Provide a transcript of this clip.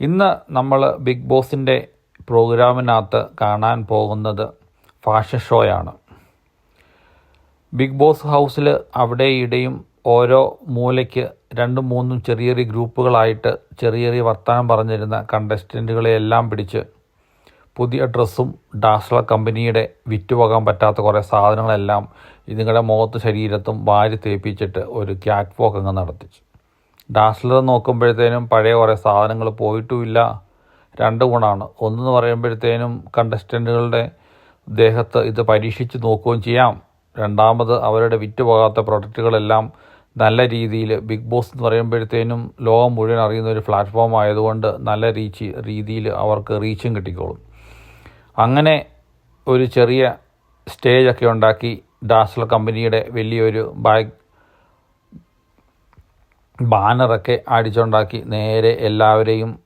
ഇന്ന് നമ്മൾ ബിഗ് ബോസിൻ്റെ പ്രോഗ്രാമിനകത്ത് കാണാൻ പോകുന്നത് ഫാഷൻ ഷോയാണ്. ബിഗ് ബോസ് ഹൗസിൽ അവിടെ ഇവിടെയും ഓരോ മൂലയ്ക്ക് 2-3 ചെറിയ ചെറിയ ഗ്രൂപ്പുകളായിട്ട് ചെറിയ വർത്തമാനം പറഞ്ഞിരുന്ന കണ്ടസ്റ്റൻറ്റുകളെ എല്ലാം പിടിച്ച് പുതിയ ഡ്രസ്സും ഡാസ്ലർ കമ്പനിയുടെ വിറ്റുപോകാൻ പറ്റാത്ത കുറേ സാധനങ്ങളെല്ലാം ഇതുങ്ങളുടെ മുഖത്ത് ശരീരത്തും വാരി തേപ്പിച്ചിട്ട് ഒരു ക്യാറ്റ് വാക്ക് അങ്ങ് നടത്തിച്ചു. ഡാസ്ലർ നോക്കുമ്പോഴത്തേനും പഴയ കുറേ സാധനങ്ങൾ പോയിട്ടുമില്ല. 2 ഗുണമാണ്. ഒന്നെന്ന് പറയുമ്പോഴത്തേനും കണ്ടസ്റ്റൻറ്റുകളുടെ ദേഹത്ത് ഇത് പരീക്ഷിച്ച് നോക്കുകയും ചെയ്യാം. രണ്ടാമത് അവരുടെ വിറ്റുപോകാത്ത പ്രൊഡക്റ്റുകളെല്ലാം നല്ല രീതിയിൽ ബിഗ് ബോസ് എന്ന് പറയുമ്പോഴത്തേനും ലോകം മുഴുവൻ അറിയുന്ന ഒരു പ്ലാറ്റ്ഫോം ആയതുകൊണ്ട് നല്ല രീതിയിൽ അവർക്ക് റീച്ചും കിട്ടിക്കോളും. അങ്ങനെ ഒരു ചെറിയ സ്റ്റേജൊക്കെ ഉണ്ടാക്കി ഡാസ്ലർ കമ്പനിയുടെ വലിയൊരു ബാനറൊക്കെ അടിച്ചുണ്ടാക്കി നേരെ എല്ലാവരെയും